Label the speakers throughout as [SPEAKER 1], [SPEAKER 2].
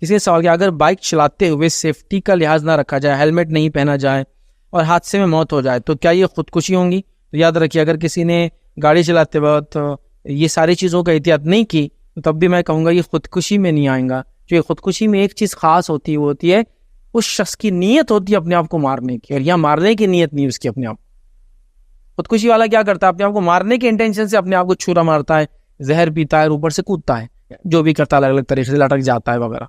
[SPEAKER 1] किसी ने सवाल किया अगर बाइक चलाते हुए सेफ्टी का लिहाज ना रखा जाए, हेलमेट नहीं पहना जाए और हादसे में मौत हो जाए तो क्या ये खुदकुशी होंगी? तो याद रखिए, अगर किसी ने गाड़ी चलाते वक्त ये सारी चीज़ों का एहतियात नहीं की तो तब भी मैं कहूँगा ये खुदकुशी में नहीं आएगा। जो ये खुदकुशी में एक चीज़ खास होती है वो होती है उस शख्स की नीयत होती है अपने आप को मारने की, और यहाँ मारने की नीयत नहीं उसकी अपने आप। खुदकुशी वाला क्या करता है, अपने आप को मारने के इंटेंशन से अपने आप को छुरा मारता है, जहर पीता है, ऊपर से कूदता है, जो भी करता है अलग अलग तरीके से, लटक जाता है वगैरह।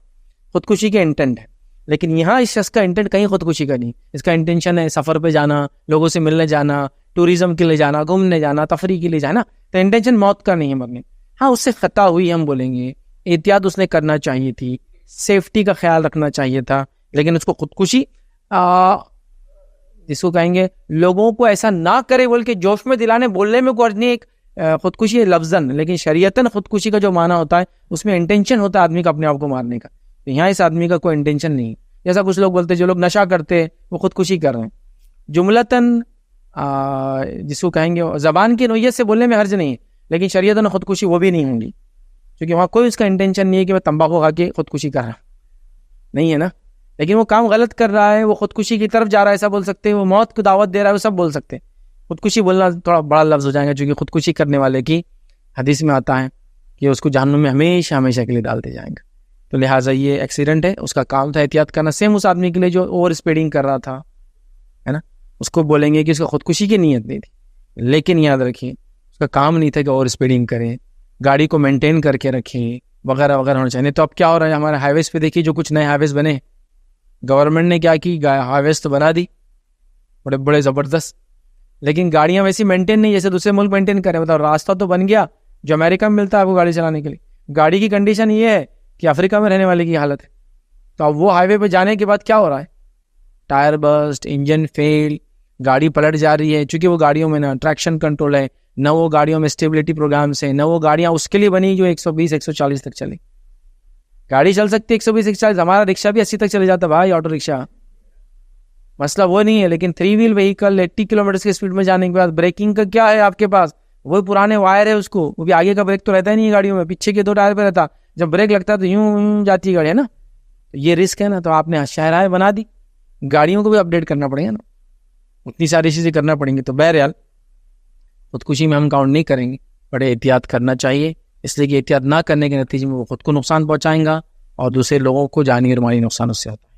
[SPEAKER 1] खुदकुशी के इंटेंट है। लेकिन यहाँ इस शख्स का इंटेंट कहीं खुदकुशी का नहीं, इसका इंटेंशन है सफ़र पे जाना, लोगों से मिलने जाना, टूरिज्म के लिए जाना, घूमने जाना, तफरी के लिए जाना। तो इंटेंशन मौत का नहीं है मरने। हाँ, उससे खता हुई हम बोलेंगे, एहतियात उसने करना चाहिए थी, सेफ्टी का ख्याल रखना चाहिए था, लेकिन उसको खुदकुशी जिसको कहेंगे लोगों को ऐसा ना करे बोल के जोश में दिलाने बोलने में कोई अर्ज नहीं। एक खुदकुशी है लफ्जन, लेकिन शरीयतन खुदकुशी का जो माना होता है उसमें इंटेंशन होता है आदमी का अपने आप को मारने का। तो यहाँ इस आदमी का कोई इंटेंशन नहीं है। जैसा कुछ लोग बोलते हैं जो लोग नशा करते हैं वो खुदकुशी कर रहे हैं। जुमलतन जिसको कहेंगे ज़बान की नोयत से बोलने में हर्ज नहीं है, लेकिन शरीयतन खुदकुशी वो भी नहीं होंगी, क्योंकि वहाँ कोई उसका इंटेंशन नहीं है कि वह तंबाकू खा के खुदकुशी कर रहा नहीं है ना। लेकिन वो काम गलत कर रहा है, वो खुदकुशी की तरफ जा रहा है, ऐसा बोल सकते हैं। वो मौत को दावत दे रहा है, वो सब बोल सकते हैं। खुदकुशी बोलना थोड़ा बड़ा लफ्ज़ हो जाएगा, क्योंकि खुदकुशी करने वाले की हदीस में आता है कि उसको जहन्नुम में हमेशा हमेशा के लिए डाल दिया जाएगा। तो लिहाजा ये एक्सीडेंट है, उसका काम था एहतियात करना। सेम उस आदमी के लिए जो ओवर स्पीडिंग कर रहा था, है ना, उसको बोलेंगे कि उसका खुदकुशी की नीयत नहीं थी, लेकिन याद रखिए उसका काम नहीं था कि ओवर स्पीडिंग करें, गाड़ी को मेंटेन करके रखें वगैरह वगैरह होना चाहिए। तो अब क्या हो रहा है हमारे हाईवेज़ पे, देखिए जो कुछ नए हाईवेज़ बने, गवर्नमेंट ने क्या की, हाईवेज़ तो बना दी बड़े बड़े ज़बरदस्त, लेकिन गाड़ियाँ वैसी मेंटेन नहीं जैसे दूसरे मुल्क मेंटेन करें। मतलब रास्ता तो बन गया जो अमेरिका में मिलता है आपको गाड़ी चलाने के लिए, गाड़ी की कंडीशन ये है कि अफ्रीका में रहने वाले की हालत है। तो अब वो हाईवे पे जाने के बाद क्या हो रहा है, टायर बस्ट, इंजन फेल, गाड़ी पलट जा रही है, क्योंकि वो गाड़ियों में ना ट्रैक्शन कंट्रोल है, न वो गाड़ियों में स्टेबिलिटी प्रोग्राम्स है, न वो गाड़ियाँ उसके लिए बनी जो 120-140 तक चले। गाड़ी चल सकती है 120-140, हमारा रिक्शा भी 80 तक चले जाता भाई, ऑटो रिक्शा, मसला वो नहीं है। लेकिन 3 व्हील व्हीकल 80 किलोमीटर की स्पीड में जाने के बाद ब्रेकिंग का क्या है आपके पास, वही पुराने वायर है उसको, वो भी आगे का ब्रेक तो रहता ही नहीं है गाड़ियों में, पीछे के 2 टायर पे रहता, जब ब्रेक लगता है तो यूं जाती है गाड़ी, है ना। तो ये रिस्क है ना, तो आपने शहराएं बना दी, गाड़ियों को भी अपडेट करना पड़ेगा ना, उतनी सारी चीज़ें करना पड़ेंगी। तो बहरहाल खुदकुशी में हम काउंट नहीं करेंगे, बड़े एहतियात करना चाहिए, इसलिए कि एहतियात ना करने के नतीजे में वो खुद को नुकसान पहुंचाएगा और दूसरे लोगों को जानी और माली नुकसान उससे होता है।